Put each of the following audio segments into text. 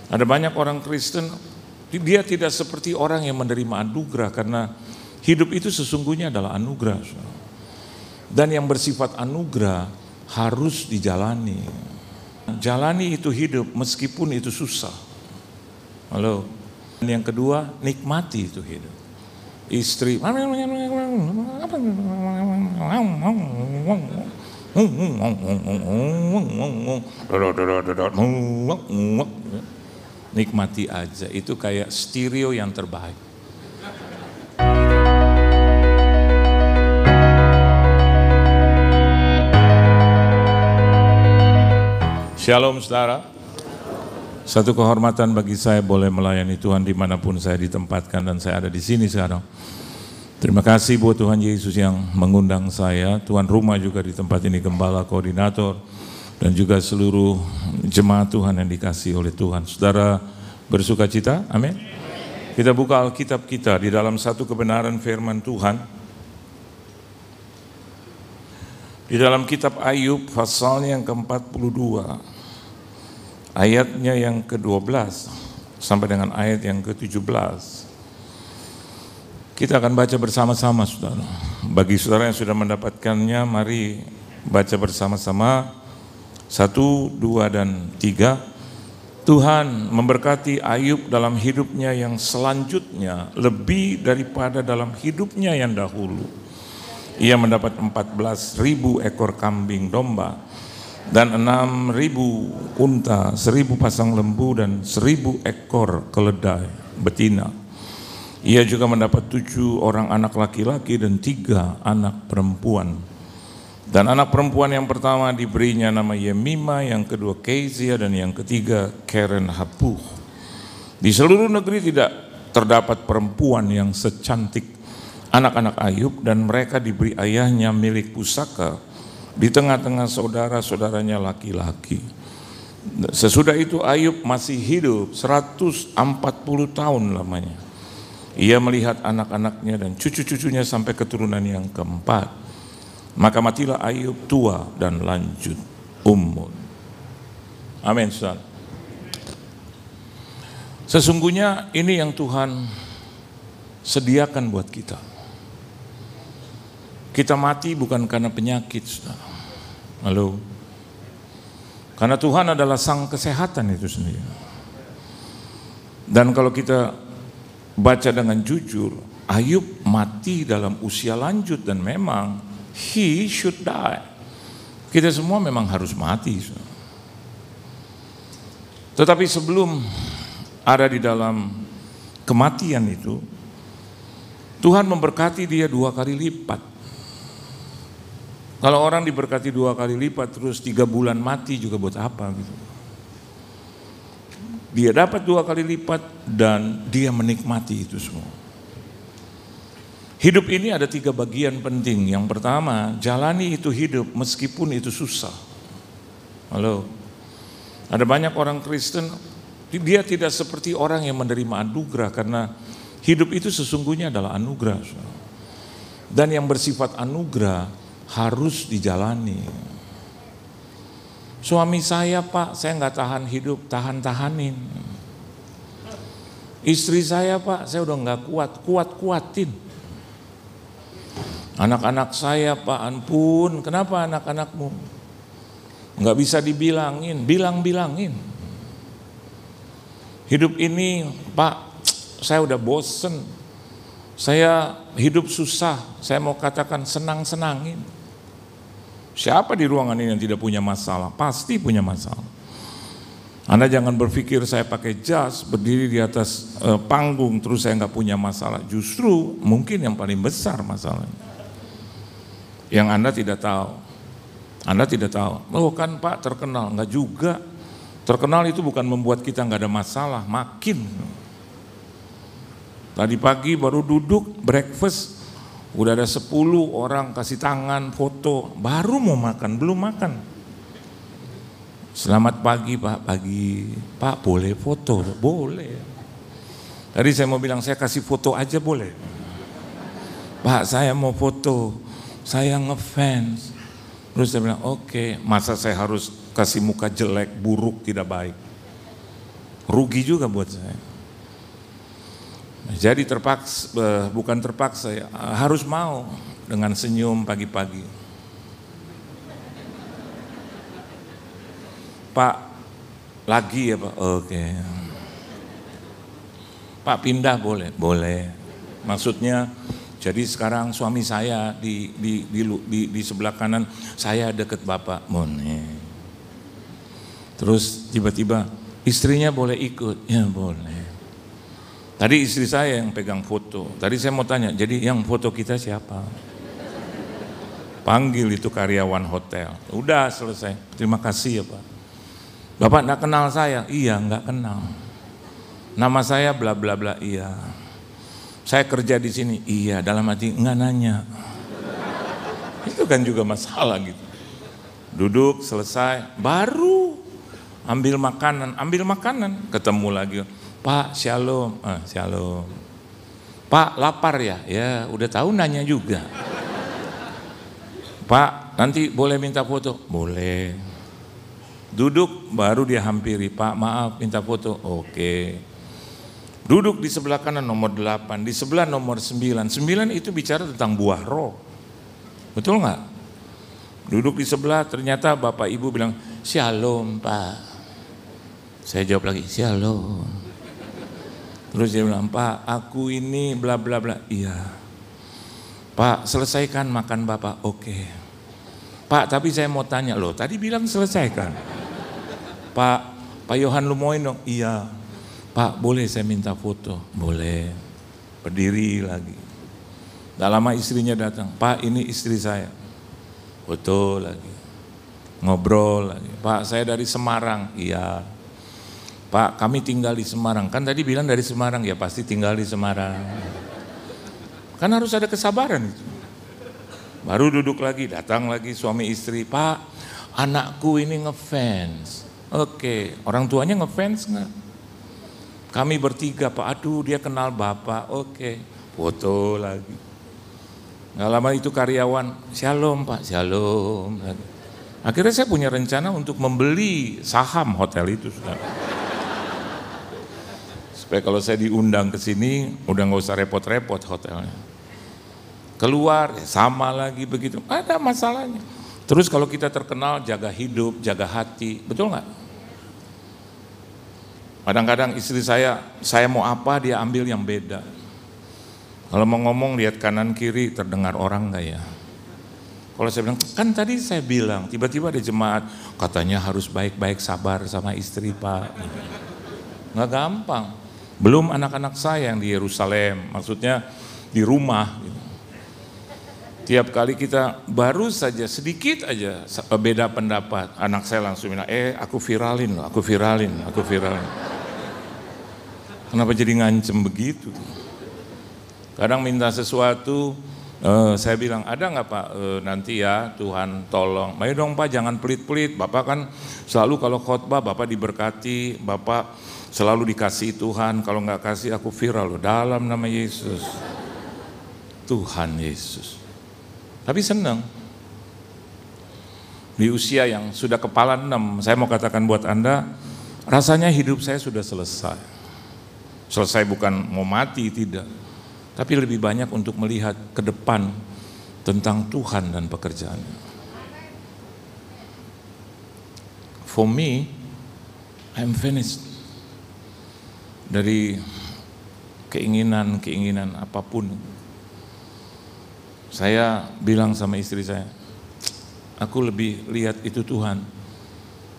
Ada banyak orang Kristen, dia tidak seperti orang yang menerima anugerah, karena hidup itu sesungguhnya adalah anugerah. Dan yang bersifat anugerah harus dijalani. Jalani itu hidup meskipun itu susah. Halo. Dan yang kedua, nikmati itu hidup. Istri nikmati aja, itu kayak stereo yang terbaik. Shalom saudara. Satu kehormatan bagi saya boleh melayani Tuhan dimanapun saya ditempatkan, dan saya ada di sini sekarang. Terima kasih buat Tuhan Yesus yang mengundang saya, tuan rumah juga di tempat ini, gembala, koordinator, dan juga seluruh jemaat Tuhan yang dikasihi oleh Tuhan. Saudara bersuka cita? Amin. Kita buka Alkitab kita di dalam satu kebenaran firman Tuhan. Di dalam kitab Ayub pasalnya yang ke-42, ayatnya yang ke-12 sampai dengan ayat yang ke-17. Kita akan baca bersama-sama saudara. Bagi saudara yang sudah mendapatkannya, mari baca bersama-sama. 1, 2, dan 3. Tuhan memberkati Ayub dalam hidupnya yang selanjutnya lebih daripada dalam hidupnya yang dahulu. Ia mendapat 14.000 ekor kambing domba dan 6.000 unta, 1.000 pasang lembu, dan 1.000 ekor keledai betina. Ia juga mendapat 7 orang anak laki-laki dan 3 anak perempuan. Dan anak perempuan yang pertama diberinya nama Yemima, yang kedua Kezia, dan yang ketiga Keren Hapuh. Di seluruh negeri tidak terdapat perempuan yang secantik anak-anak Ayub, dan mereka diberi ayahnya milik pusaka di tengah-tengah saudara-saudaranya laki-laki. Sesudah itu Ayub masih hidup 140 tahun lamanya. Ia melihat anak-anaknya dan cucu-cucunya sampai keturunan yang keempat. Maka matilah Ayub tua dan lanjut umur. Amin. Sesungguhnya ini yang Tuhan sediakan buat kita. Kita mati bukan karena penyakit, saudara. Halo. Karena Tuhan adalah sang kesehatan itu sendiri. Dan kalau kita baca dengan jujur, Ayub mati dalam usia lanjut, dan memang he should die. Kita semua memang harus mati. Tetapi sebelum ada di dalam kematian itu, Tuhan memberkati dia 2 kali lipat. Kalau orang diberkati 2 kali lipat terus 3 bulan mati juga buat apa gitu. Dia dapat 2 kali lipat dan dia menikmati itu semua. Hidup ini ada 3 bagian penting. Yang pertama, jalani itu hidup meskipun itu susah. Halo. Ada banyak orang Kristen, dia tidak seperti orang yang menerima anugerah, karena hidup itu sesungguhnya adalah anugerah. Dan yang bersifat anugerah harus dijalani. Suami saya, Pak, saya nggak tahan hidup, tahan-tahanin. Istri saya, Pak, saya udah nggak kuat-kuatin. Anak-anak saya, Pak, ampun, kenapa anak-anakmu? Nggak bisa dibilangin, bilang-bilangin. Hidup ini, Pak, saya udah bosen. Saya hidup susah, saya mau katakan senang-senangin. Siapa di ruangan ini yang tidak punya masalah? Pasti punya masalah. Anda jangan berpikir saya pakai jas, berdiri di atas panggung, terus saya nggak punya masalah. Justru mungkin yang paling besar masalahnya, yang Anda tidak tahu. Anda tidak tahu, oh kan Pak terkenal. Nggak juga. Terkenal itu bukan membuat kita nggak ada masalah, makin. Tadi pagi baru duduk, breakfast, udah ada 10 orang kasih tangan, foto, baru mau makan, belum makan. Selamat pagi Pak, pagi. Pak boleh foto? Boleh. Tadi saya mau bilang saya kasih foto aja boleh? Pak saya mau foto, saya ngefans. Terus saya bilang oke, masa saya harus kasih muka jelek, buruk, tidak baik? rugi juga buat saya. Jadi terpaksa, bukan terpaksa ya, harus mau dengan senyum pagi-pagi. Pak, lagi ya Pak? Oke. Pak pindah boleh? Boleh. Maksudnya, jadi sekarang suami saya di sebelah kanan, saya deket Bapak. Boleh. Terus tiba-tiba istrinya boleh ikut? Ya boleh. Tadi istri saya yang pegang foto. Tadi saya mau tanya, jadi yang foto kita siapa? Panggil itu karyawan hotel. Udah selesai. Terima kasih ya Pak. Bapak enggak kenal saya? Iya, enggak kenal. Nama saya bla bla bla. Iya. Saya kerja di sini. Iya, dalam hati enggak nanya. Itu kan juga masalah gitu. Duduk selesai, baru ambil makanan, ketemu lagi. Pak, shalom. Shalom. Pak, lapar ya? Ya, udah tahu nanya juga. Pak, nanti boleh minta foto? Boleh. Duduk, baru dia hampiri. Pak, maaf, minta foto? Oke. Duduk di sebelah kanan nomor 8, di sebelah nomor 9. 9 itu bicara tentang buah roh. Betul nggak? Duduk di sebelah, ternyata Bapak Ibu bilang, shalom Pak. Saya jawab lagi, shalom. Terus dia bilang, Pak, aku ini bla bla bla. Iya. Pak, selesaikan makan Bapak. Oke. Pak, tapi saya mau tanya loh. Tadi bilang selesaikan. Pak Yohan Lumoin dong. Iya. Pak, boleh saya minta foto? Boleh. Berdiri lagi. Tak lama istrinya datang. Pak, ini istri saya. Foto lagi. Ngobrol lagi. Pak, saya dari Semarang. Iya. Pak, kami tinggal di Semarang. Kan tadi bilang dari Semarang, ya pasti tinggal di Semarang. Kan harus ada kesabaran itu. Baru duduk lagi, datang lagi suami istri. Pak, anakku ini ngefans. Oke, orang tuanya ngefans nggak? Kami bertiga, Pak. Aduh, dia kenal Bapak. Oke, foto lagi. Nggak lama itu karyawan, shalom Pak, shalom. Akhirnya saya punya rencana untuk membeli saham hotel itu, saudara. Supaya kalau saya diundang ke sini, udah nggak usah repot-repot hotelnya. Keluar, ya sama lagi begitu, ada masalahnya. Terus kalau kita terkenal, jaga hidup, jaga hati, betul nggak? Kadang-kadang istri saya mau apa, dia ambil yang beda. Kalau mau ngomong, lihat kanan kiri, terdengar orang nggak ya? Kalau saya bilang, kan tadi saya bilang, tiba-tiba ada jemaat, katanya harus baik-baik sabar sama istri Pak. Nggak gampang. Belum anak-anak saya yang di Yerusalem, maksudnya di rumah. Gitu. Tiap kali kita baru saja sedikit aja beda pendapat, anak saya langsung bilang, aku viralin loh, aku viralin. Kenapa jadi ngancem begitu? Kadang minta sesuatu, saya bilang, ada nggak Pak, nanti ya Tuhan tolong. Ayo dong Pak, jangan pelit-pelit, Bapak kan selalu kalau khotbah Bapak diberkati, Bapak selalu dikasih Tuhan, kalau nggak kasih aku viral loh, dalam nama Yesus. Tuhan Yesus. Tapi senang. Di usia yang sudah kepala 6, saya mau katakan buat Anda, rasanya hidup saya sudah selesai. Selesai bukan mau mati, tidak. Tapi lebih banyak untuk melihat ke depan tentang Tuhan dan pekerjaannya. For me, I'm finished. Dari keinginan apapun. Saya bilang sama istri saya, aku lebih lihat itu Tuhan.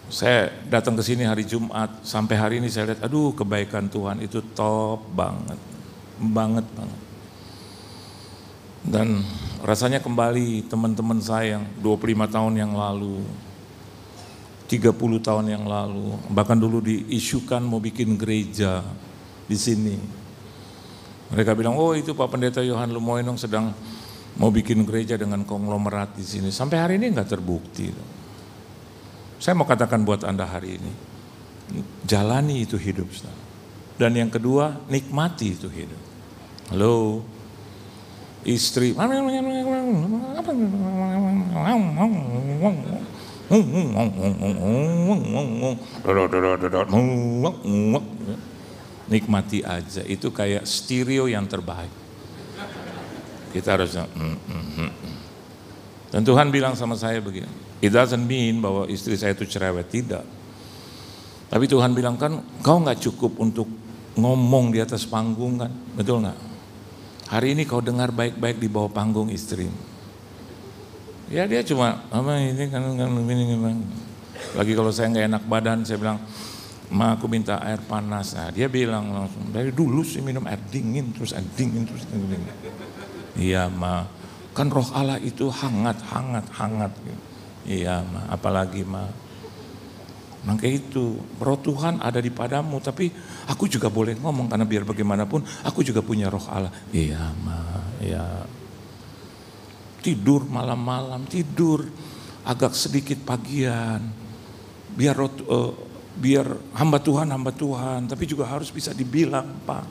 Saya datang ke sini hari Jumat, sampai hari ini saya lihat, aduh kebaikan Tuhan itu top banget. Dan rasanya kembali teman-teman saya yang 25 tahun yang lalu, 30 tahun yang lalu, bahkan dulu diisukan mau bikin gereja di sini. Mereka bilang, oh itu Pak Pendeta Yohan Lumoenong sedang mau bikin gereja dengan konglomerat di sini. Sampai hari ini nggak terbukti. Saya mau katakan buat Anda hari ini, jalani itu hidup. Dan yang kedua, nikmati itu hidup. Halo, istri, Nikmati aja, itu kayak stereo yang terbaik. Kita harus dan Tuhan bilang sama saya begini, it doesn't mean bahwa istri saya itu cerewet, tidak. Tapi Tuhan bilang, kan kau nggak cukup untuk ngomong di atas panggung kan, betul nggak? Hari ini kau dengar baik-baik di bawah panggung istri. Ya dia cuma apa ini kan ini. Lagi kalau saya nggak enak badan, saya bilang, Ma aku minta air panas. Nah, dia bilang langsung, dari dulu sih minum air dingin terus dingin. Iya Ma, kan roh Allah itu hangat. Iya Ma, apalagi Ma. Maka itu, roh Tuhan ada di padamu, tapi aku juga boleh ngomong karena biar bagaimanapun aku juga punya roh Allah. Iya Ma, ya. Tidur malam-malam, tidur agak sedikit pagian. Biar hamba Tuhan, tapi juga harus bisa dibilang, Pak.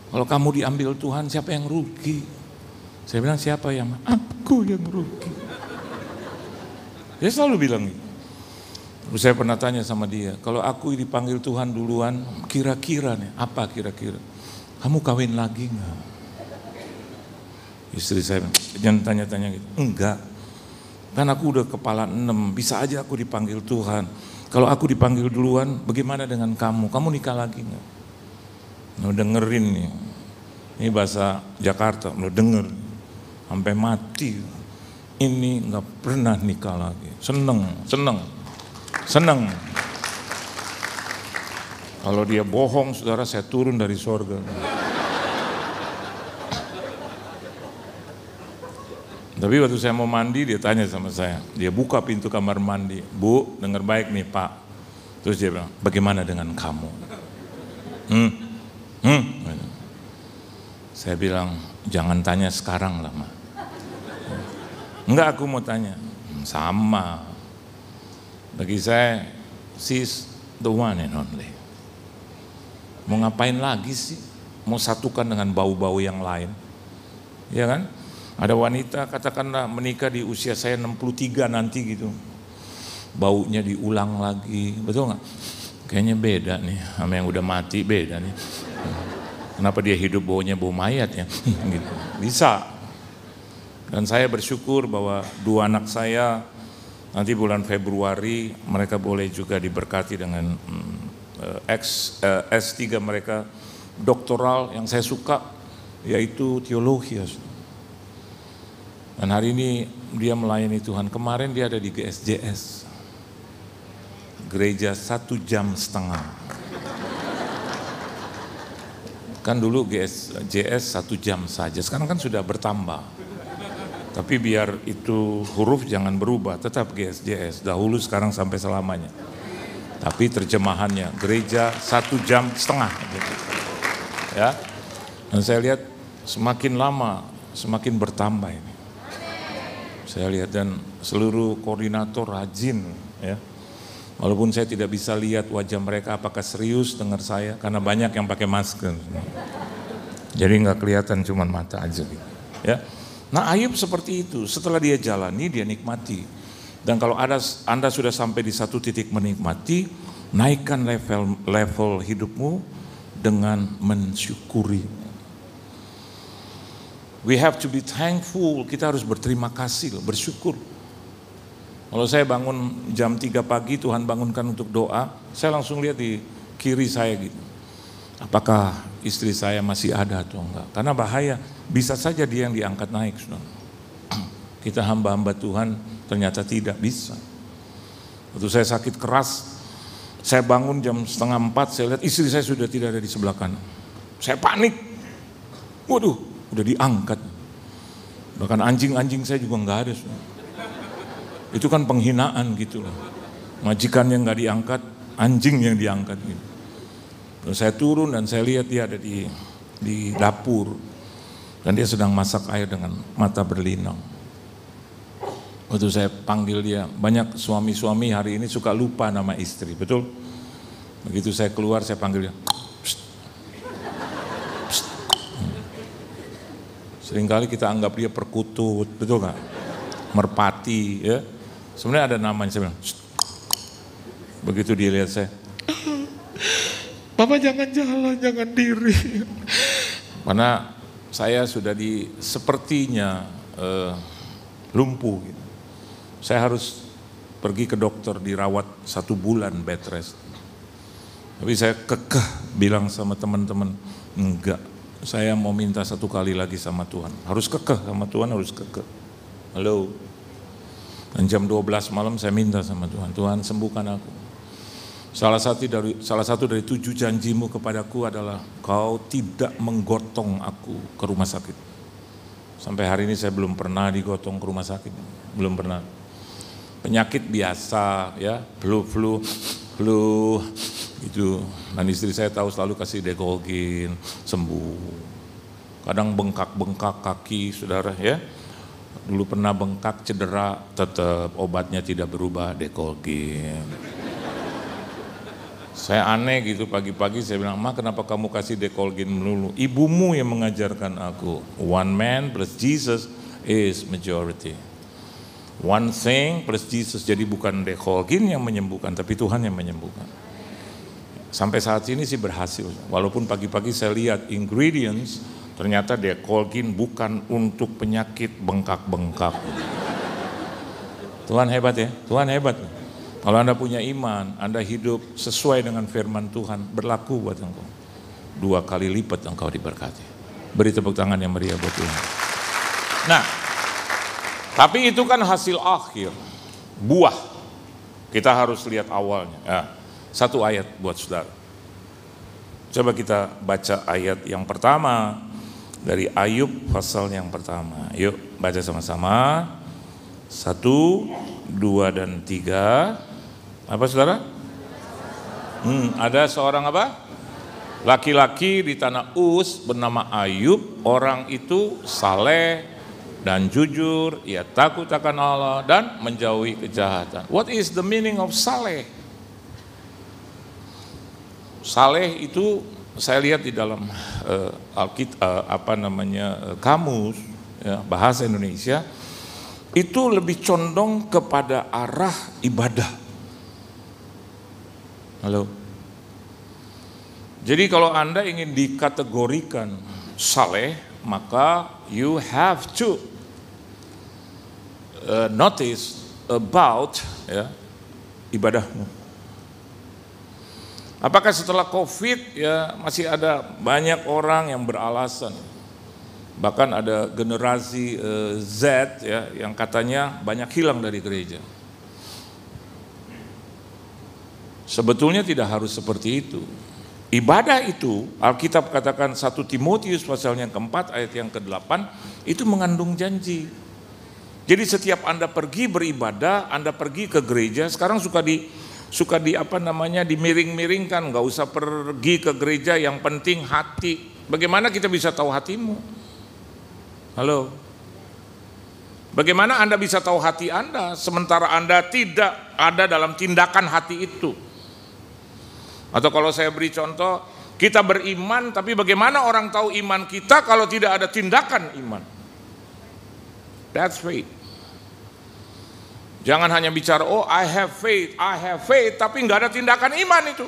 Kalau kamu diambil Tuhan, siapa yang rugi? Saya bilang, siapa yang? Aku yang rugi. Dia selalu bilang gitu. Terus saya pernah tanya sama dia, kalau aku dipanggil Tuhan duluan, kira-kira nih, apa kira-kira? Kamu kawin lagi enggak? Istri saya jangan tanya-tanya gitu. Enggak. Kan aku udah kepala 6, bisa aja aku dipanggil Tuhan. Kalau aku dipanggil duluan, bagaimana dengan kamu? Kamu nikah lagi enggak? Nah, dengerin nih. Ini bahasa Jakarta, udah denger. Sampai mati. Ini enggak pernah nikah lagi. Seneng. Kalau dia bohong, saudara, saya turun dari sorga. Tapi waktu saya mau mandi, dia tanya sama saya. Dia buka pintu kamar mandi. Bu, dengar baik nih Pak. Terus dia bilang, bagaimana dengan kamu? Saya bilang, jangan tanya sekarang lah Ma. Enggak, aku mau tanya. Sama. Bagi saya, she's the one and only. Mau ngapain lagi sih? Mau satukan dengan bau-bau yang lain? Ya kan? Ada wanita katakanlah menikah di usia saya 63 nanti gitu. Baunya diulang lagi, betul nggak? Kayaknya beda nih, sama yang udah mati beda nih. Kenapa dia hidup baunya bau mayat ya? Gitu. Bisa. Dan saya bersyukur bahwa 2 anak saya nanti bulan Februari mereka boleh juga diberkati dengan S3 mereka doktoral yang saya suka, yaitu teologi. Dan hari ini dia melayani Tuhan. Kemarin dia ada di GSJS, gereja 1,5 jam. Kan dulu GSJS 1 jam saja, sekarang kan sudah bertambah. Tapi biar itu huruf jangan berubah, tetap GSJS, dahulu sekarang sampai selamanya. Tapi terjemahannya gereja 1,5 jam. Ya. Dan saya lihat semakin lama semakin bertambah ini. Saya lihat, dan seluruh koordinator rajin ya. Walaupun saya tidak bisa lihat wajah mereka apakah serius dengar saya, karena banyak yang pakai masker. Jadi nggak kelihatan, cuma mata aja gitu. Ya. Nah Ayub seperti itu, setelah dia jalani dia nikmati. Dan kalau Anda sudah sampai di satu titik menikmati, naikkan level hidupmu dengan mensyukuri. We have to be thankful, kita harus berterima kasih, bersyukur. Kalau saya bangun jam 3 pagi, Tuhan bangunkan untuk doa, saya langsung lihat di kiri saya gitu. Apakah istri saya masih ada atau enggak? Karena bahaya, bisa saja dia yang diangkat naik. Kita hamba-hamba Tuhan ternyata tidak bisa. Waktu saya sakit keras, saya bangun jam 3:30, saya lihat istri saya sudah tidak ada di sebelah kanan. Saya panik. Waduh, udah diangkat. Bahkan anjing-anjing saya juga nggak ada. Itu kan penghinaan gitu loh. Majikan yang nggak diangkat, anjing yang diangkat gitu. Terus saya turun dan saya lihat dia ada di dapur. Dan dia sedang masak air dengan mata berlinang. Waktu saya panggil dia, banyak suami-suami hari ini suka lupa nama istri, betul? Begitu saya keluar, saya panggil dia. Seringkali kita anggap dia perkutut, betul nggak? Merpati, ya. Sebenarnya ada namanya, saya bilang, "Shh." Begitu dia lihat saya, "Bapak jangan jalan, jangan diri." Karena saya sudah sepertinya lumpuh gitu. Saya harus pergi ke dokter, dirawat 1 bulan bed rest. Tapi saya kekeh bilang sama teman-teman, enggak, saya mau minta 1 kali lagi sama Tuhan. Harus kekeh sama Tuhan, harus kekeh. Halo. Dan jam 12 malam saya minta sama Tuhan, Tuhan sembuhkan aku. Salah satu dari 7 janjimu kepadaku adalah kau tidak menggotong aku ke rumah sakit. Sampai hari ini saya belum pernah digotong ke rumah sakit, belum pernah. Penyakit biasa ya, flu gitu. Dan istri saya tahu selalu kasih Decolgin, sembuh. Kadang bengkak-bengkak kaki, saudara ya. Dulu pernah bengkak, cedera, tetap obatnya tidak berubah, Decolgin. Saya aneh gitu, pagi-pagi saya bilang, "Ma, kenapa kamu kasih Decolgin melulu?" Ibumu yang mengajarkan aku, one man plus Jesus is majority. One thing plus Jesus, jadi bukan Decolgin yang menyembuhkan, tapi Tuhan yang menyembuhkan. Sampai saat ini sih berhasil, walaupun pagi-pagi saya lihat ingredients, ternyata Decolgin bukan untuk penyakit bengkak-bengkak. Tuhan hebat ya, Tuhan hebat. Kalau Anda punya iman, Anda hidup sesuai dengan firman Tuhan, berlaku buat engkau. 2 kali lipat engkau diberkati. Beri tepuk tangan yang meriah buat Tuhan. Nah, tapi itu kan hasil akhir, buah. Kita harus lihat awalnya. Ya, 1 ayat buat saudara. Coba kita baca ayat yang pertama dari Ayub pasal yang pertama. Yuk baca sama-sama. 1, 2, dan 3. Apa saudara? Ada seorang apa? Laki-laki di tanah Uz bernama Ayub. Orang itu saleh dan jujur, ia takut akan Allah dan menjauhi kejahatan. What is the meaning of saleh? Saleh itu saya lihat di dalam kamus ya, bahasa Indonesia itu lebih condong kepada arah ibadah. Halo. Jadi kalau Anda ingin dikategorikan saleh, maka you have to notice about ya, ibadahmu. Apakah setelah COVID ya masih ada banyak orang yang beralasan, bahkan ada generasi Z ya yang katanya banyak hilang dari gereja. Sebetulnya tidak harus seperti itu. Ibadah itu, Alkitab katakan 1 Timotius pasal yang ke-4 ayat yang ke-8 itu mengandung janji. Jadi setiap Anda pergi beribadah, Anda pergi ke gereja, sekarang suka dimiring-miringkan, nggak usah pergi ke gereja, yang penting hati. Bagaimana kita bisa tahu hatimu? Halo. Bagaimana Anda bisa tahu hati Anda sementara Anda tidak ada dalam tindakan hati itu? Atau kalau saya beri contoh, kita beriman tapi bagaimana orang tahu iman kita kalau tidak ada tindakan iman? That's faith. Jangan hanya bicara, oh I have faith, tapi nggak ada tindakan iman itu.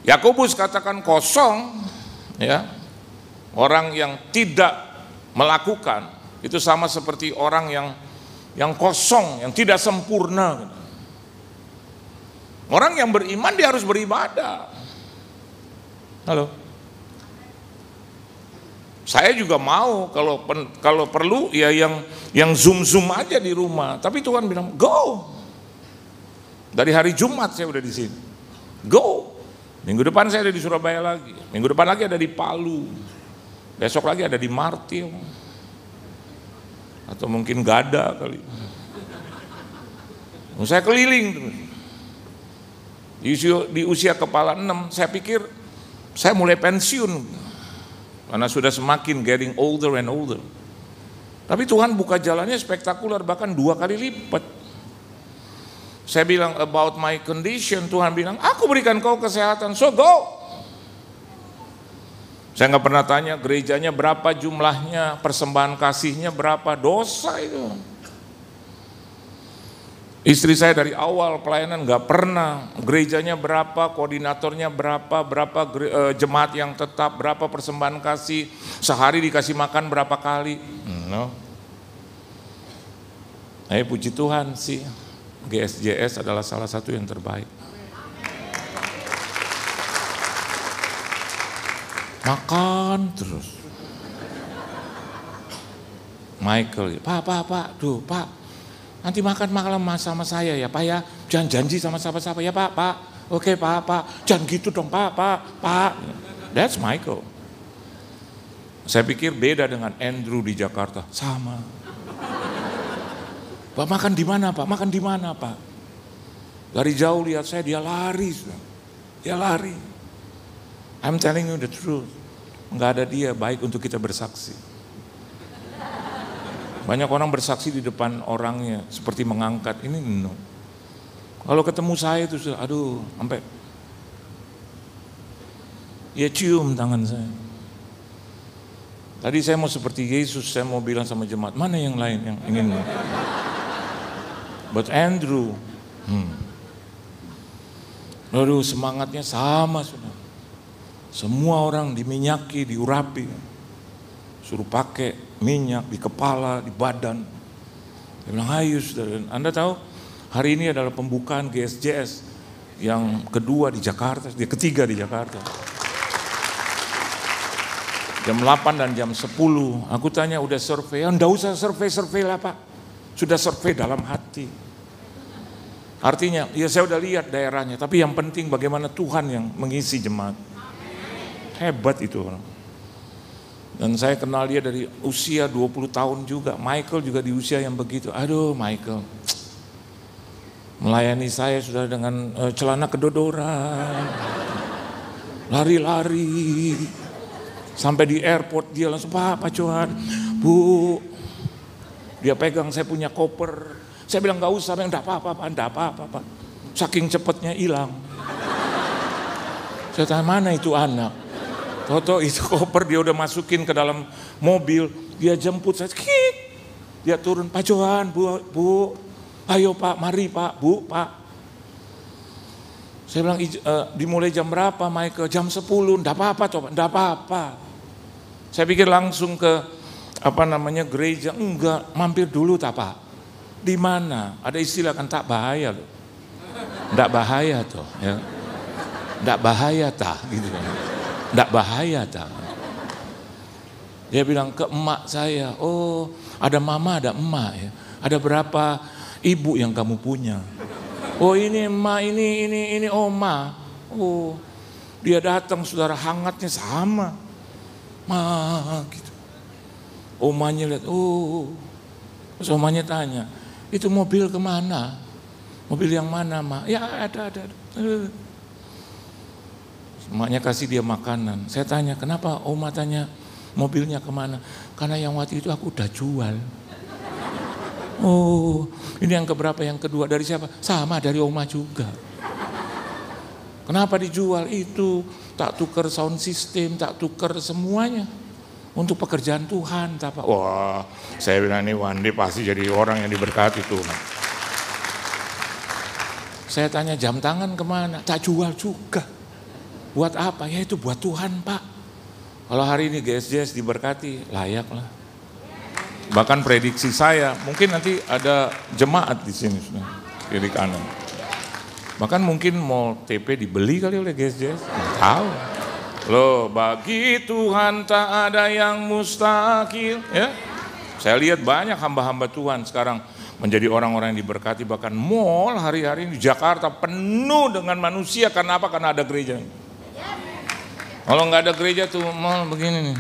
Yakobus katakan kosong, ya. Orang yang tidak melakukan itu sama seperti orang yang kosong, yang tidak sempurna. Orang yang beriman dia harus beribadah. Halo. Saya juga mau kalau perlu ya yang zoom aja di rumah. Tapi Tuhan bilang go. Dari hari Jumat saya udah di sini. Go. Minggu depan saya ada di Surabaya lagi. Minggu depan lagi ada di Palu. Besok lagi ada di Martil. Atau mungkin Gada kali. Saya keliling terus. Di usia kepala 6 saya pikir saya mulai pensiun karena sudah semakin getting older and older. Tapi Tuhan buka jalannya spektakuler, bahkan 2 kali lipat. Saya bilang about my condition, Tuhan bilang aku berikan kau kesehatan, so go. Saya nggak pernah tanya gerejanya berapa jumlahnya, persembahan kasihnya berapa, dosa itu. Istri saya dari awal pelayanan nggak pernah gerejanya berapa, koordinatornya berapa, jemaat yang tetap, berapa persembahan kasih, sehari dikasih makan berapa kali. No. Puji Tuhan sih, GSJS adalah salah satu yang terbaik. Makan terus. Michael, Pak, nanti makan malam sama saya ya Pak ya, jangan janji sama siapa-siapa ya Pak, oke Pak, jangan gitu dong Pak. That's Michael. Saya pikir beda dengan Andrew di Jakarta, sama. Pak makan di mana Pak? Dari jauh lihat saya dia lari. I'm telling you the truth, nggak ada dia baik untuk kita bersaksi. Banyak orang bersaksi di depan orangnya seperti mengangkat, ini no. Kalau ketemu saya itu aduh, sampai ya cium tangan saya. Tadi saya mau seperti Yesus, saya mau bilang sama jemaat, mana yang lain yang ingin. But Andrew, aduh semangatnya sama sudah. Semua orang diminyaki, diurapi, suruh pakai minyak di kepala, di badan. Dia bilang, ayo saudara. Anda tahu hari ini adalah pembukaan GSJS yang kedua di Jakarta, ketiga di Jakarta. Jam 8 dan jam 10, aku tanya udah survei, enggak usah survei lah Pak. Sudah survei dalam hati. Artinya, ya saya udah lihat daerahnya, tapi yang penting bagaimana Tuhan yang mengisi jemaat. Hebat itu orang. Dan saya kenal dia dari usia 20 tahun juga. Michael juga di usia yang begitu. Aduh Michael, melayani saya sudah dengan celana kedodoran, lari-lari. Sampai di airport dia langsung, Pak Johan, Bu. Dia pegang saya punya koper. Saya bilang gak usah, enggak apa-apa. Saking cepatnya hilang. Saya tanya, mana itu anak? Toto itu koper dia udah masukin ke dalam mobil, dia jemput saya, kik. Dia turun, Pak Johan, Bu, ayo Pak, mari Pak, Bu, Pak. Saya bilang, dimulai jam berapa Michael? Jam 10, enggak apa-apa. Saya pikir langsung ke, gereja, enggak, mampir dulu tak Pak. Di mana? Ada istilah kan tak bahaya loh. Enggak bahaya toh, ya. Enggak bahaya tah, gitu kan. Enggak bahaya tak. Dia bilang ke emak saya, oh ada mama ada emak ya. Ada berapa ibu yang kamu punya? Oh ini emak, ini oma. Oh dia datang saudara, hangatnya sama. Gitu. Omanya lihat, oh. Terus omanya tanya, itu mobil kemana? Mobil yang mana Ma? Ya ada. Emaknya kasih dia makanan. Saya tanya, kenapa Oma tanya mobilnya kemana? Karena yang waktu itu aku udah jual. Oh, ini yang keberapa? Yang kedua dari siapa? Sama dari Oma juga. Kenapa dijual? Itu tak tukar sound system, tak tukar semuanya untuk pekerjaan Tuhan. Wah, saya bilang ini Wandi pasti jadi orang yang diberkati Tuhan. Saya tanya jam tangan kemana? Tak jual juga. Buat apa? Ya itu buat Tuhan Pak. Kalau hari ini GSJS diberkati, layak lah. Bahkan prediksi saya, mungkin nanti ada jemaat di sini, kiri kanan. Bahkan mungkin mall TP dibeli kali oleh GSJS, nggak tahu. Loh, bagi Tuhan tak ada yang mustahil. Ya, saya lihat banyak hamba-hamba Tuhan sekarang menjadi orang-orang yang diberkati. Bahkan mall hari-hari di Jakarta penuh dengan manusia. Karena apa? Karena ada gereja. Kalau nggak ada gereja tuh mall begini nih.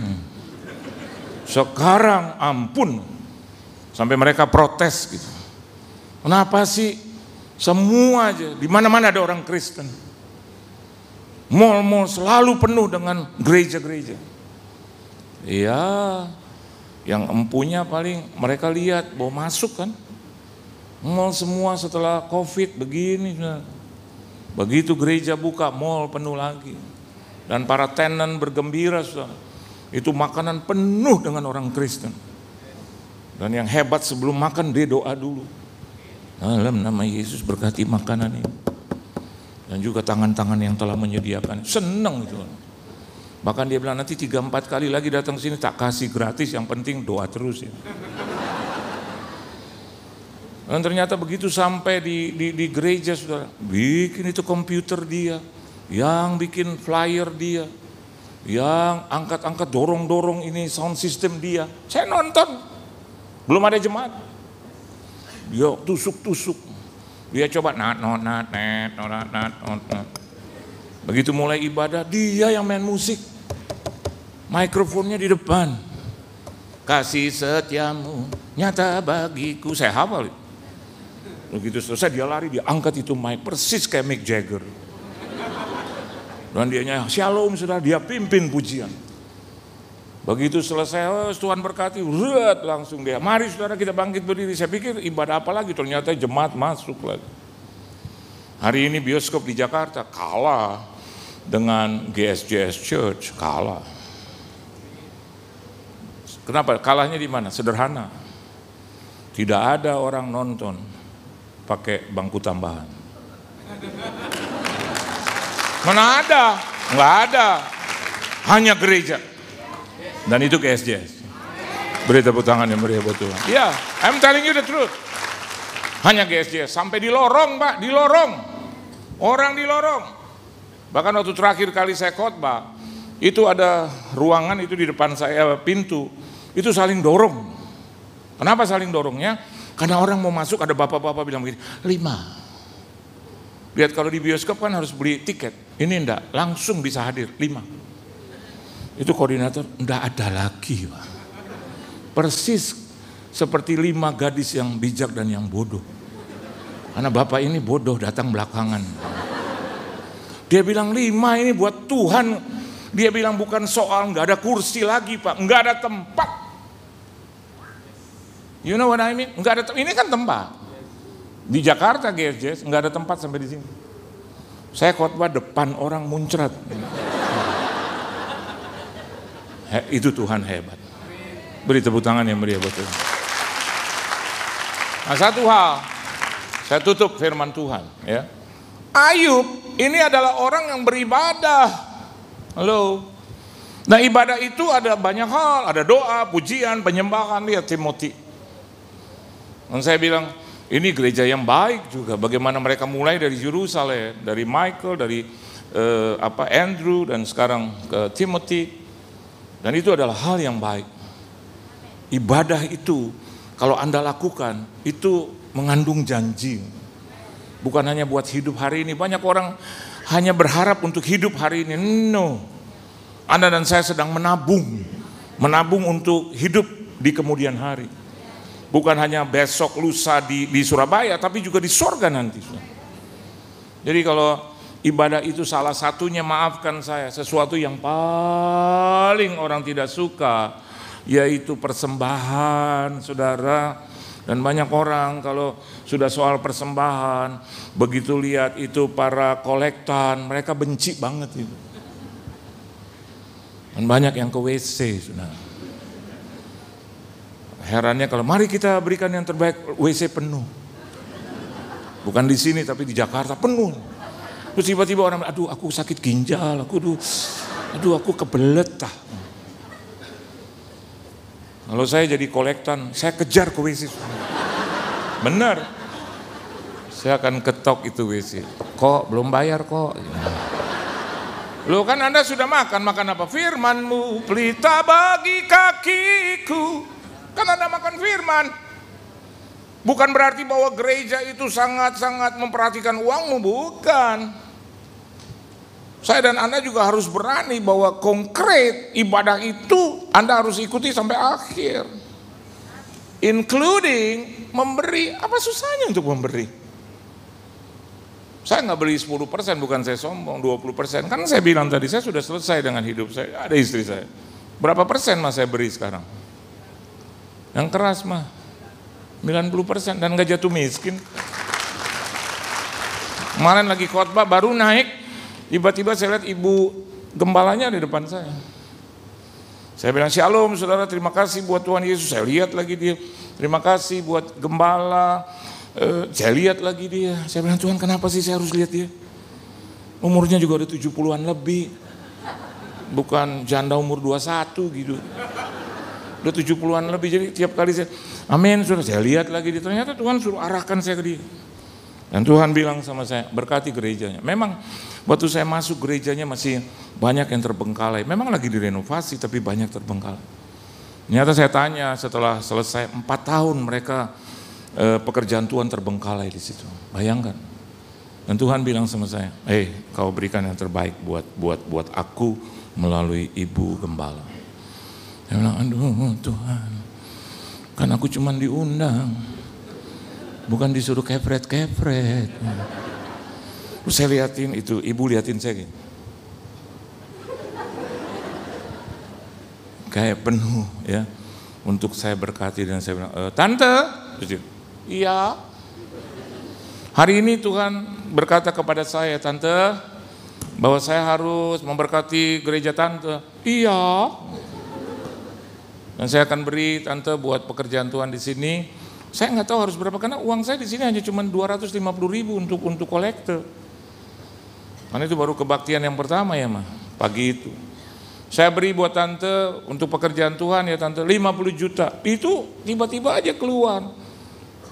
Sekarang ampun, sampai mereka protes gitu. Kenapa sih semua aja di mana-mana ada orang Kristen? Mall-mall selalu penuh dengan gereja-gereja. Iya, yang empunya paling mereka lihat bahwa masuk kan. Mall semua setelah COVID begini. Begitu gereja buka, mall penuh lagi. Dan para tenan bergembira, saudara. Itu makanan penuh dengan orang Kristen. Dan yang hebat sebelum makan dia doa dulu. Dalam nama Yesus berkati makanan ini. Dan juga tangan-tangan yang telah menyediakan. Senang itu. Bahkan dia bilang nanti 3-4 kali lagi datang ke sini tak kasih gratis, yang penting doa terus ya. Dan ternyata begitu sampai di gereja, saudara, bikin itu komputer dia, yang bikin flyer dia, yang angkat-angkat dorong-dorong ini sound system dia. Saya nonton, belum ada jemaat. Dia tusuk-tusuk. Dia coba nat. Begitu mulai ibadah, dia yang main musik. Mikrofonnya di depan. Kasih setiamu nyata bagiku. Saya hafal. Begitu selesai dia lari, dia angkat itu mic persis kayak Mick Jagger. Dan dianya shalom, saudara, dia pimpin pujian. Begitu selesai, oh, Tuhan berkati, langsung dia, mari saudara kita bangkit berdiri. Saya pikir ibadah apa lagi, ternyata jemaat masuk lagi. Hari ini bioskop di Jakarta kalah dengan GSJS Church, kalah. Kenapa? Kalahnya di mana? Sederhana. Tidak ada orang nonton pakai bangku tambahan. Mana ada? Nggak ada. Hanya gereja. Dan itu ke SJS. Beri tepuk tangan yang meriah buat Tuhan. Ya, I'm telling you the truth. Hanya ke SJS. Sampai di lorong, Pak, di lorong. Orang di lorong. Bahkan waktu terakhir kali saya khotbah, itu ada ruangan itu di depan saya, pintu. Itu saling dorong. Kenapa saling dorongnya? Karena orang mau masuk, ada bapak-bapak bilang begini, 5. Lihat kalau di bioskop kan harus beli tiket. Ini enggak, langsung bisa hadir, 5. Itu koordinator, enggak ada lagi, Pak. Persis seperti 5 gadis yang bijak dan yang bodoh. Karena bapak ini bodoh, datang belakangan. Dia bilang 5 ini buat Tuhan. Dia bilang bukan soal enggak ada kursi lagi, Pak. Enggak ada tempat. You know what I mean? Enggak ada, ini kan tempat. Di Jakarta GSJS enggak ada tempat sampai di sini. Saya khotbah depan orang muncrat. Itu Tuhan hebat. Beri tepuk tangan yang meriah buat Tuhan. Nah, satu hal, saya tutup firman Tuhan. Ya. Ayub ini adalah orang yang beribadah. Halo. Nah, ibadah itu ada banyak hal, ada doa, pujian, penyembahan. Lihat Timothy. Dan saya bilang, ini gereja yang baik juga. Bagaimana mereka mulai dari Yerusalem, dari Michael, dari Andrew, dan sekarang ke Timothy. Dan itu adalah hal yang baik. Ibadah itu kalau Anda lakukan itu mengandung janji. Bukan hanya buat hidup hari ini. Banyak orang hanya berharap untuk hidup hari ini. No. Anda dan saya sedang menabung. Menabung untuk hidup di kemudian hari. Bukan hanya besok lusa di Surabaya, tapi juga di sorga nanti. Jadi kalau ibadah itu salah satunya, maafkan saya, sesuatu yang paling orang tidak suka, yaitu persembahan, saudara. Dan banyak orang kalau sudah soal persembahan, begitu lihat itu para kolektan, mereka benci banget itu. Dan banyak yang ke WC, saudara. Herannya kalau mari kita berikan yang terbaik, WC penuh. Bukan di sini tapi di Jakarta penuh. Terus tiba-tiba orang, aduh aku sakit ginjal, aduh aku kebelet. Kalau saya jadi kolektan, saya kejar ke WC. Benar. Saya akan ketok itu WC. Kok belum bayar kok. Loh kan Anda sudah makan apa? Firman-Mu pelita bagi kakiku. Kan Anda makan firman. Bukan berarti bahwa gereja itu sangat-sangat memperhatikan uangmu, bukan. Saya dan Anda juga harus berani bahwa konkret ibadah itu Anda harus ikuti sampai akhir. Including memberi. Apa susahnya untuk memberi? Saya nggak beli 10%, bukan saya sombong, 20%. Kan saya bilang tadi, saya sudah selesai dengan hidup saya, ada istri saya. Berapa persen mas saya beri sekarang? Yang keras mah 90% dan nggak jatuh miskin. Kemarin lagi khotbah baru naik, tiba-tiba saya lihat ibu gembalanya di depan saya. Saya bilang shalom saudara, terima kasih buat Tuhan Yesus. Saya lihat lagi dia, terima kasih buat gembala Saya lihat lagi dia, saya bilang, Tuhan kenapa sih saya harus lihat dia? Umurnya juga udah 70-an lebih, bukan janda umur 21 gitu. Udah 70-an lebih, jadi tiap kali saya, amin, sudah saya lihat lagi dia, ternyata Tuhan suruh arahkan saya ke dia. Dan Tuhan bilang sama saya, berkati gerejanya. Memang waktu saya masuk gerejanya masih banyak yang terbengkalai, memang lagi direnovasi tapi banyak terbengkalai. Ternyata saya tanya setelah selesai 4 tahun mereka pekerjaan Tuhan terbengkalai di situ. Bayangkan. Dan Tuhan bilang sama saya, kau berikan yang terbaik buat aku melalui ibu gembala. Saya bilang, aduh Tuhan, kan aku cuma diundang, bukan disuruh kepret-kepret. Terus saya liatin itu, ibu liatin saya gini. Kayak penuh ya, untuk saya berkati, dan saya bilang, Tante, iya. Hari ini Tuhan berkata kepada saya, Tante, bahwa saya harus memberkati gereja Tante. Iya. Dan saya akan beri Tante buat pekerjaan Tuhan di sini. Saya nggak tahu harus berapa, karena uang saya di sini hanya cuma 250.000 untuk kolektor. Karena itu baru kebaktian yang pertama ya mah, pagi itu. Saya beri buat Tante untuk pekerjaan Tuhan ya Tante 50 juta. Itu tiba-tiba aja keluar.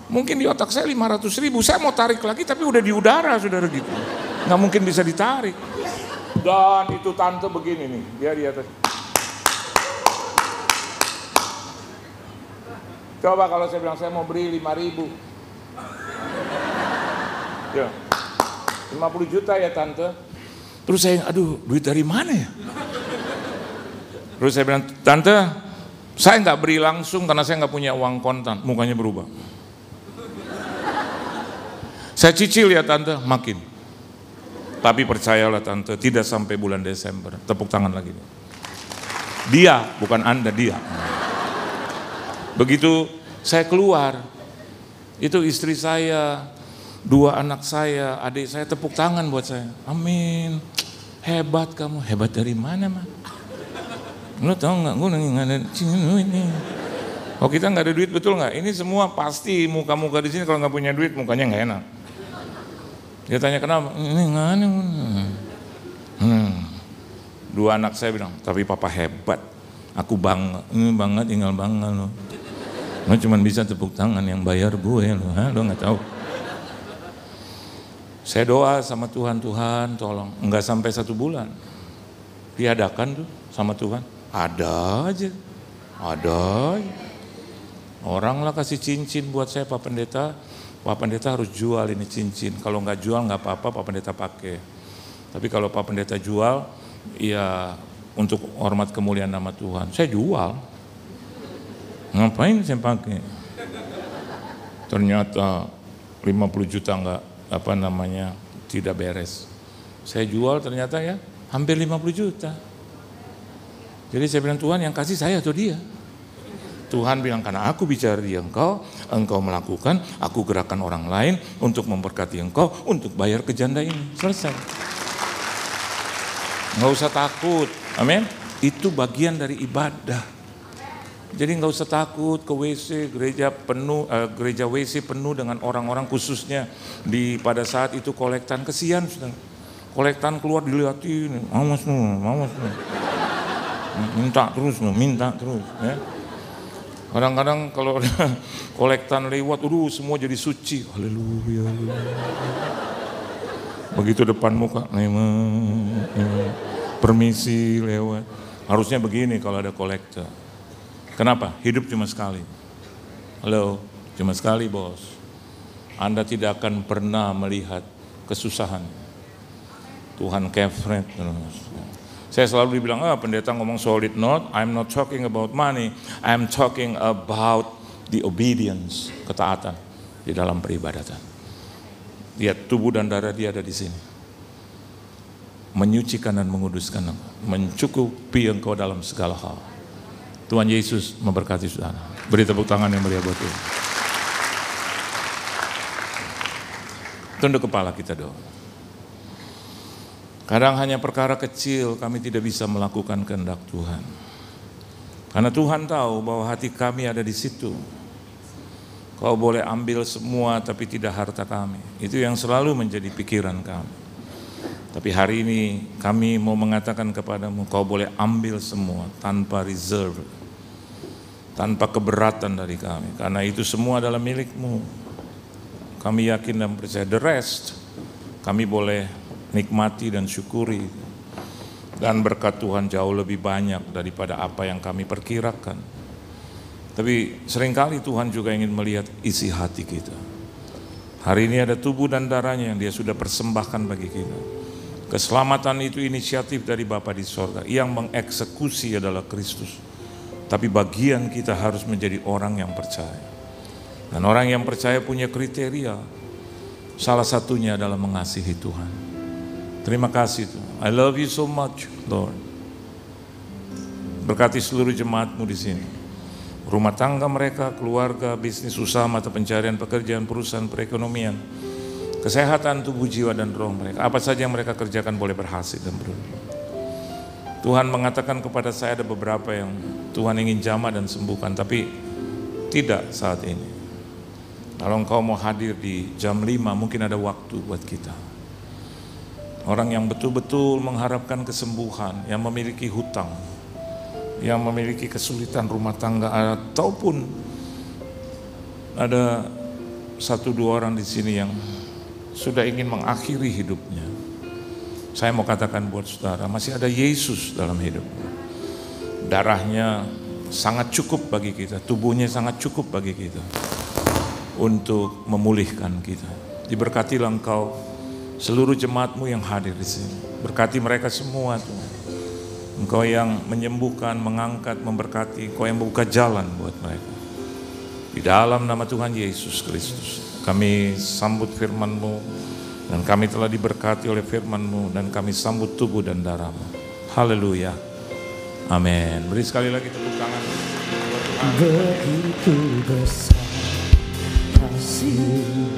Mungkin di otak saya 500.000, saya mau tarik lagi tapi udah di udara saudara gitu. Nggak mungkin bisa ditarik. Dan itu Tante begini nih, dia di atas. Coba kalau saya bilang saya mau beri 5.000. Ya. 50 juta ya Tante. Terus saya, aduh duit dari mana ya? Terus saya bilang, Tante, saya nggak beri langsung karena saya nggak punya uang kontan. Mukanya berubah. Saya cicil ya Tante, makin. Tapi percayalah Tante, tidak sampai bulan Desember. Tepuk tangan lagi. Dia, bukan Anda, dia. Begitu saya keluar, itu istri saya, 2 anak saya, adik saya tepuk tangan buat saya. Amin, hebat kamu. Hebat dari mana mah? Lu tau nggak? Gue nggak ada ini. Oh kita nggak ada duit, betul nggak? Ini semua pasti muka-muka di sini kalau nggak punya duit mukanya nggak enak. Dia tanya kenapa? Ini nggak ada. 2 anak saya bilang, tapi papa hebat. Aku bangga, ini bangga tinggal bangga loh. Lo cuma bisa tepuk tangan, yang bayar gue loh, lo nggak tahu. Saya doa sama Tuhan, Tuhan tolong, nggak sampai 1 bulan diadakan tuh sama Tuhan, ada aja. Orang lah kasih cincin buat saya Pak Pendeta harus jual ini cincin, kalau nggak jual nggak apa-apa Pak Pendeta pakai, tapi kalau Pak Pendeta jual, ya untuk hormat kemuliaan nama Tuhan, saya jual. Ngapain saya pakai? Ternyata 50 juta tidak beres. Saya jual ternyata ya hampir 50 juta. Jadi saya bilang, Tuhan yang kasih saya atau dia? Tuhan bilang, karena aku bicara di engkau melakukan, aku gerakan orang lain untuk memberkati engkau, untuk bayar ke janda ini. Selesai. Nggak usah takut, amin. Itu bagian dari ibadah. Jadi nggak usah takut ke WC, gereja WC penuh dengan orang-orang, khususnya pada saat itu kolektan, kesian sudah. Kolektan keluar dilihatin, mawas nu. Minta terus ya. Kadang-kadang kalau kolektan lewat, semua jadi suci. Haleluya. Begitu depan muka, permisi lewat. Harusnya begini kalau ada kolektor. Kenapa? Hidup cuma sekali. Halo, cuma sekali bos. Anda tidak akan pernah melihat kesusahan. Tuhan kefret terus. Saya selalu dibilang, pendeta ngomong solid note, I'm not talking about money, I'm talking about the obedience, ketaatan di dalam peribadatan. Lihat tubuh dan darah dia ada di sini. Menyucikan dan menguduskan, mencukupi engkau dalam segala hal. Tuhan Yesus memberkati saudara. Beri tepuk tangan yang meriah buat Tuhan. Tunduk kepala kita doa. Kadang hanya perkara kecil kami tidak bisa melakukan kehendak Tuhan. Karena Tuhan tahu bahwa hati kami ada di situ. Kau boleh ambil semua tapi tidak harta kami. Itu yang selalu menjadi pikiran kami. Tapi hari ini kami mau mengatakan kepadamu, kau boleh ambil semua tanpa reserve, tanpa keberatan dari kami. Karena itu semua adalah milikmu. Kami yakin dan percaya, the rest kami boleh nikmati dan syukuri. Dan berkat Tuhan jauh lebih banyak daripada apa yang kami perkirakan. Tapi seringkali Tuhan juga ingin melihat isi hati kita. Hari ini ada tubuh dan darahnya yang Dia sudah persembahkan bagi kita. Keselamatan itu inisiatif dari Bapa di sorga. Yang mengeksekusi adalah Kristus. Tapi bagian kita harus menjadi orang yang percaya. Dan orang yang percaya punya kriteria. Salah satunya adalah mengasihi Tuhan. Terima kasih Tuhan. I love you so much, Lord. Berkati seluruh jemaatmu di sini. Rumah tangga mereka, keluarga, bisnis, usaha, mata pencarian, pekerjaan, perusahaan, perekonomian, kesehatan tubuh, jiwa, dan roh mereka. Apa saja yang mereka kerjakan boleh berhasil dan beruntung. Tuhan mengatakan kepada saya ada beberapa yang Tuhan ingin jamah dan sembuhkan, tapi tidak saat ini. Kalau engkau mau hadir di jam 5, mungkin ada waktu buat kita. Orang yang betul-betul mengharapkan kesembuhan, yang memiliki hutang, yang memiliki kesulitan rumah tangga, ataupun ada 1-2 orang di sini yang sudah ingin mengakhiri hidupnya. Saya mau katakan buat saudara, masih ada Yesus dalam hidupnya. Darahnya sangat cukup bagi kita, tubuhnya sangat cukup bagi kita untuk memulihkan kita. Diberkatilah engkau, seluruh jemaatmu yang hadir di sini. Berkati mereka semua Tuhan. Engkau yang menyembuhkan, mengangkat, memberkati. Engkau yang membuka jalan buat mereka. Di dalam nama Tuhan Yesus Kristus, kami sambut firman-Mu, dan kami telah diberkati oleh firman-Mu, dan kami sambut tubuh dan darah-Mu. Haleluya. Amin. Beri sekali lagi tepuk tangan. Begitu besar kasih